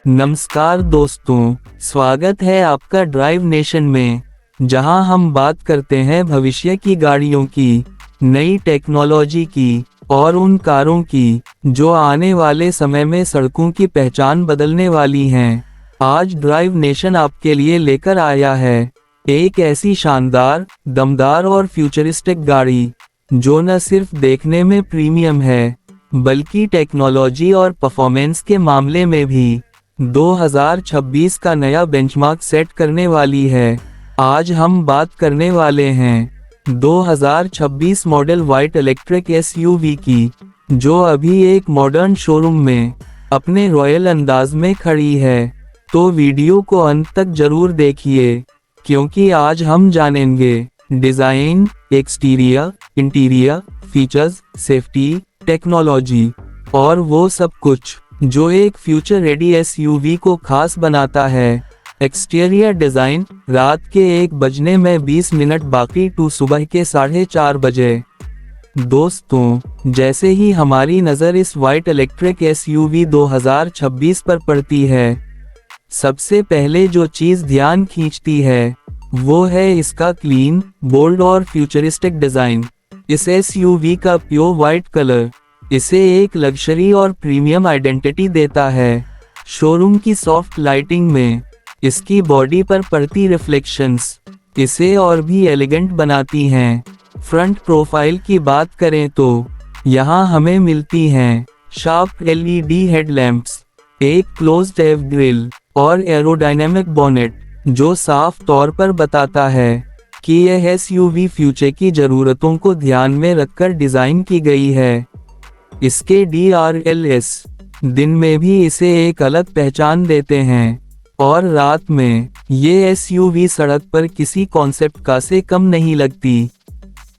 नमस्कार दोस्तों, स्वागत है आपका ड्राइव नेशन में, जहां हम बात करते हैं भविष्य की गाड़ियों की, नई टेक्नोलॉजी की और उन कारों की जो आने वाले समय में सड़कों की पहचान बदलने वाली हैं। आज ड्राइव नेशन आपके लिए लेकर आया है एक ऐसी शानदार, दमदार और फ्यूचरिस्टिक गाड़ी जो न सिर्फ देखने में प्रीमियम है, बल्कि टेक्नोलॉजी और परफॉर्मेंस के मामले में भी 2026 का नया बेंचमार्क सेट करने वाली है। आज हम बात करने वाले हैं 2026 मॉडल वाइट इलेक्ट्रिक एसयूवी की, जो अभी एक मॉडर्न शोरूम में अपने रॉयल अंदाज में खड़ी है। तो वीडियो को अंत तक जरूर देखिए, क्योंकि आज हम जानेंगे design, exterior, interior, features, safety, technology और वो सब कुछ जो एक फ्यूचर रेडी एसयूवी को खास बनाता है। एक्सटीरियर डिजाइन, रात के 1 बजने में 20 मिनट बाकी टू सुबह के 4:30 बजे। दोस्तों, जैसे ही हमारी नज़र इस वाइट इलेक्ट्रिक एसयूवी 2026 पर पड़ती है, सबसे पहले जो चीज़ ध्यान खींचती है वो है इसका क्लीन, बोल्ड और फ्यूचरिस्टिक डिज़ाइन। इस एसयूवी का प्योर वाइट कलर इसे एक लग्जरी और प्रीमियम आइडेंटिटी देता है। शोरूम की सॉफ्ट लाइटिंग में इसकी बॉडी पर पड़ती रिफ्लेक्शंस इसे और भी एलिगेंट बनाती हैं। फ्रंट प्रोफाइल की बात करें तो यहाँ हमें मिलती हैं शार्प एलईडी हेडलैम्प्स, एक क्लोज्ड एफ ग्रिल और एरोडायनेमिक बोनेट, जो साफ तौर पर बताता है कि यह एसयूवी फ्यूचर की ज़रूरतों को ध्यान में रखकर डिज़ाइन की गई है। इसके DRLS दिन में भी इसे एक अलग पहचान देते हैं और रात में ये एसयूवी सड़क पर किसी कॉन्सेप्ट कार से कम नहीं लगती।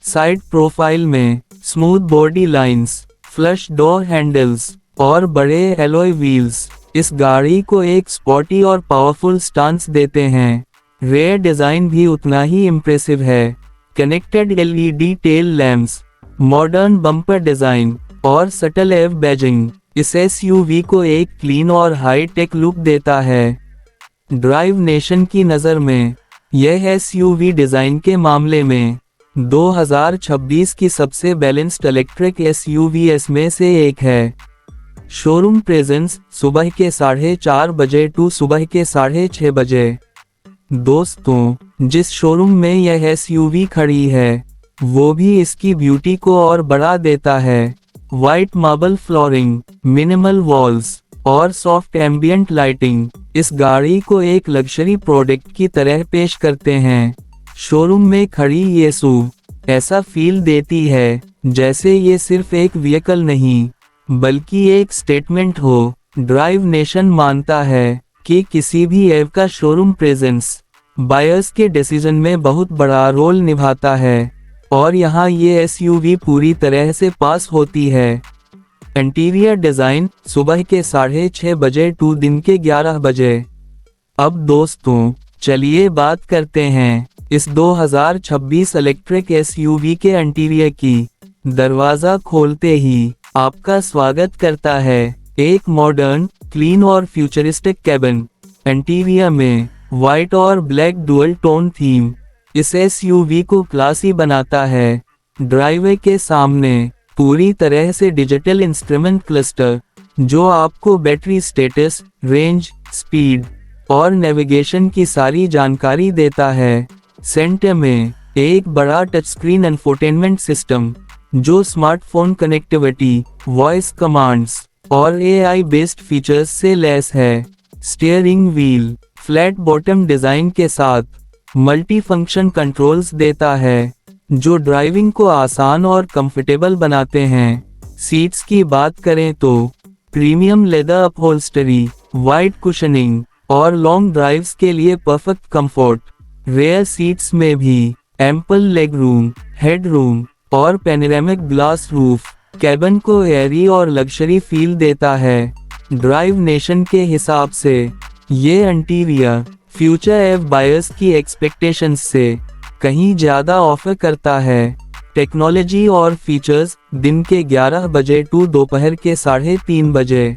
साइड प्रोफाइल में smooth body lines, flush door handles और बड़े एलॉय व्हील्स इस गाड़ी को एक स्पोर्टी और पावरफुल स्टांस देते हैं। रेयर डिजाइन भी उतना ही इम्प्रेसिव है। Connected LED tail lamps, modern bumper design और सटल एव बैजिंग इस एसयूवी को एक क्लीन और हाई टेक लुक देता है। ड्राइव नेशन की नज़र में यह एसयूवी डिज़ाइन के मामले में 2026 की सबसे बैलेंस्ड इलेक्ट्रिक एसयूवीएस में से एक है। शोरूम प्रेजेंस सुबह के 4:30 बजे टू सुबह के 6:30 बजे। दोस्तों, जिस शोरूम में यह एसयूवी खड़ी है वो भी इसकी ब्यूटी को और बढ़ा देता है। White marble flooring, minimal walls और सॉफ्ट एम्बियंट लाइटिंग इस गाड़ी को एक लग्जरी प्रोडक्ट की तरह पेश करते हैं। शोरूम में खड़ी ये SUV ऐसा फील देती है जैसे ये सिर्फ एक व्हीकल नहीं, बल्कि एक स्टेटमेंट हो। ड्राइव नेशन मानता है कि किसी भी एव का शोरूम प्रेजेंस बायर्स के डिसीजन में बहुत बड़ा रोल निभाता है, और यहाँ ये एसयूवी पूरी तरह से पास होती है। इंटीरियर डिज़ाइन सुबह के 6:30 बजे टू दिन के 11 बजे। अब दोस्तों, चलिए बात करते हैं इस 2026 इलेक्ट्रिक एसयूवी के इंटीरियर की। दरवाज़ा खोलते ही आपका स्वागत करता है एक मॉडर्न, क्लीन और फ्यूचरिस्टिक कैबिन। इंटीरियर में वाइट और ब्लैक डुअल टोन थीम इस एसयूवी को क्लासी बनाता है। ड्राइववे के सामने पूरी तरह से डिजिटल इंस्ट्रूमेंट क्लस्टर, जो आपको बैटरी स्टेटस, रेंज, स्पीड और नेविगेशन की सारी जानकारी देता है। सेंटर में एक बड़ा टच स्क्रीन इंफोटेनमेंट सिस्टम जो स्मार्टफोन कनेक्टिविटी, वॉइस कमांड्स और AI बेस्ड फीचर्स से लैस है। Steering wheel flat bottom design के साथ मल्टी फंक्शन कंट्रोल्स देता है, जो ड्राइविंग को आसान और कंफर्टेबल बनाते हैं। सीट्स की बात करें तो प्रीमियम लेदर अपहोल्स्टरी, वाइड कुशनिंग और लॉन्ग ड्राइव्स के लिए परफेक्ट कंफर्ट। रेयर सीट्स में भी ample leg room, head room और पैनोरामिक ग्लास रूफ कैबिन को एयरी और लग्जरी फील देता है। ड्राइव नेशन के हिसाब से ये इंटीरियर फ्यूचर एव बायर्स की एक्सपेक्टेशंस से कहीं ज़्यादा ऑफर करता है। टेक्नोलॉजी और फीचर्स दिन के 11 बजे टू दोपहर के 3:30 बजे।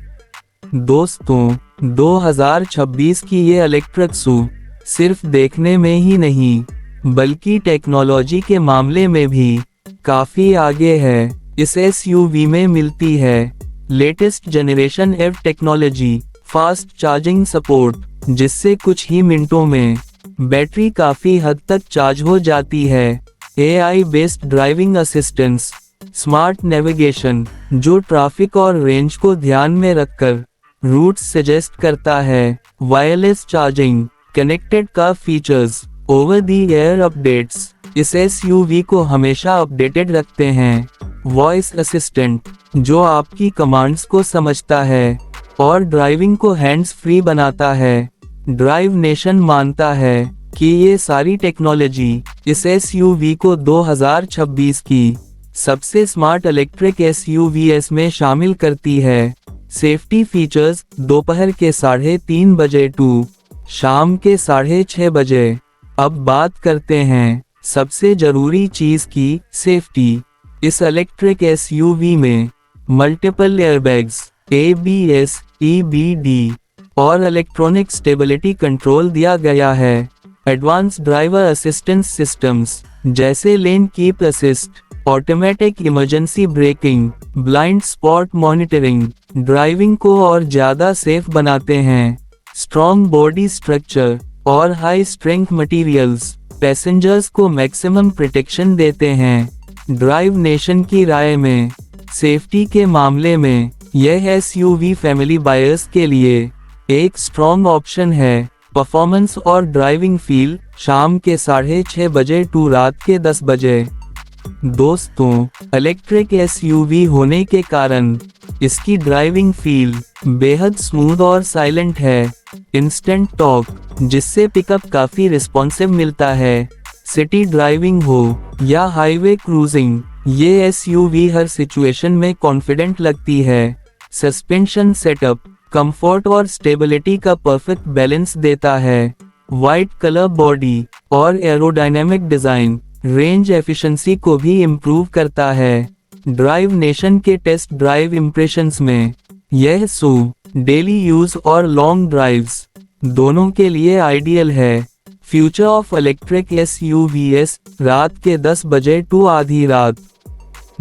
दोस्तों, 2026 की ये इलेक्ट्रिक SUV सिर्फ देखने में ही नहीं बल्कि टेक्नोलॉजी के मामले में भी काफ़ी आगे है। इस SUV में मिलती है लेटेस्ट जनरेशन एव टेक्नोलॉजी, फास्ट चार्जिंग सपोर्ट, जिससे कुछ ही मिनटों में बैटरी काफ़ी हद तक चार्ज हो जाती है। AI based driving assistance, smart navigation जो ट्रैफिक और रेंज को ध्यान में रखकर रूट्स सजेस्ट करता है। Wireless charging, connected car features, over the air updates इस SUV को हमेशा अपडेटेड रखते हैं। वॉइस असिस्टेंट जो आपकी कमांड्स को समझता है और ड्राइविंग को हैंड्स फ्री बनाता है। ड्राइव नेशन मानता है कि ये सारी टेक्नोलॉजी इस SUV को 2026 की सबसे स्मार्ट इलेक्ट्रिक SUVs में शामिल करती है। सेफ्टी फीचर्स दोपहर के 3:30 बजे टू शाम के 6:30 बजे। अब बात करते हैं सबसे जरूरी चीज की, सेफ्टी। इस इलेक्ट्रिक SUV में मल्टीपल एयरबैग्स, ABS, EBD और इलेक्ट्रॉनिक स्टेबिलिटी कंट्रोल दिया गया है। एडवांस ड्राइवर असिस्टेंस सिस्टम्स जैसे lane keep assist, automatic emergency breaking, blind spot monitoring driving को और ज्यादा सेफ बनाते हैं। स्ट्रॉन्ग बॉडी स्ट्रक्चर और हाई स्ट्रेंथ मटेरियल्स पैसेंजर्स को मैक्सिमम प्रोटेक्शन देते हैं। ड्राइव नेशन की राय में सेफ्टी के मामले में यह SUV फैमिली बायर्स के लिए एक स्ट्रॉन्ग ऑप्शन है। परफॉर्मेंस और ड्राइविंग फील शाम के 6:30 बजे टू रात के 10 बजे। दोस्तों, इलेक्ट्रिक SUV होने के कारण इसकी ड्राइविंग फील बेहद स्मूथ और साइलेंट है। इंस्टेंट टॉर्क जिससे पिकअप काफी रिस्पॉन्सिव मिलता है। सिटी ड्राइविंग हो या हाईवे क्रूजिंग, ये SUV हर सिचुएशन में कॉन्फिडेंट लगती है। सस्पेंशन सेटअप कंफर्ट और स्टेबिलिटी का परफेक्ट बैलेंस देता है। वाइट कलर बॉडी और एरोडायनेमिक डिजाइन रेंज एफिशिएंसी को भी इम्प्रूव करता है। ड्राइव नेशन के टेस्ट ड्राइव इम्प्रेशंस में यह SUV डेली यूज और लॉन्ग ड्राइव्स दोनों के लिए आइडियल है। फ्यूचर ऑफ इलेक्ट्रिक SUVs रात के 10 बजे टू आधी रात।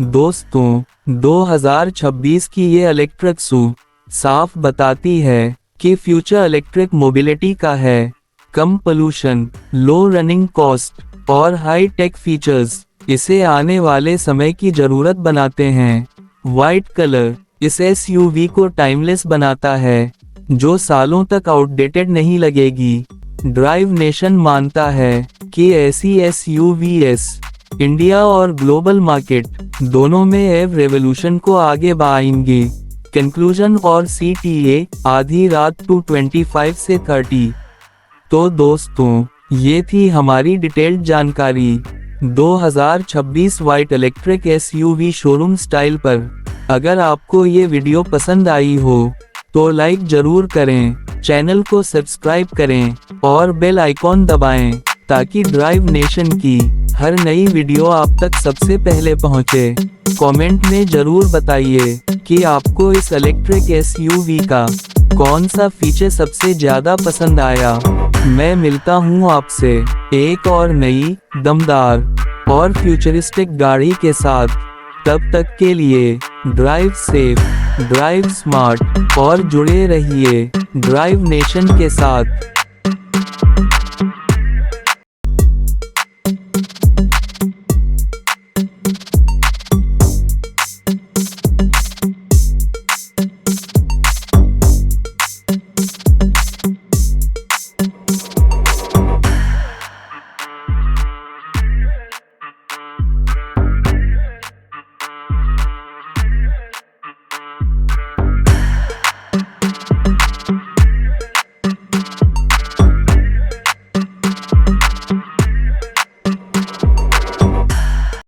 दोस्तों, 2026 की ये इलेक्ट्रिक SUV साफ बताती है कि फ्यूचर इलेक्ट्रिक मोबिलिटी का है। कम पोल्यूशन, लो रनिंग कॉस्ट और हाई टेक फीचर्स इसे आने वाले समय की जरूरत बनाते हैं। वाइट कलर इस SUV को टाइमलेस बनाता है, जो सालों तक आउटडेटेड नहीं लगेगी। ड्राइव नेशन मानता है कि ऐसी SUVs इंडिया और ग्लोबल मार्केट दोनों में एव रेवोल्यूशन को आगे बढ़ाएंगे। कंक्लूजन और CTA आधी रात 2:25 से 30। तो दोस्तों, ये थी हमारी डिटेल्ड जानकारी 2026 white electric SUV showroom style पर। अगर आपको ये वीडियो पसंद आई हो तो लाइक जरूर करें, चैनल को सब्सक्राइब करें और बेल आइकॉन दबाएं ताकि ड्राइव नेशन की हर नई वीडियो आप तक सबसे पहले पहुंचे। कमेंट में जरूर बताइए कि आपको इस इलेक्ट्रिक SUV का कौन सा फीचर सबसे ज्यादा पसंद आया। मैं मिलता हूं आपसे एक और नई दमदार और फ्यूचरिस्टिक गाड़ी के साथ। तब तक के लिए ड्राइव सेफ, ड्राइव स्मार्ट और जुड़े रहिए ड्राइव नेशन के साथ।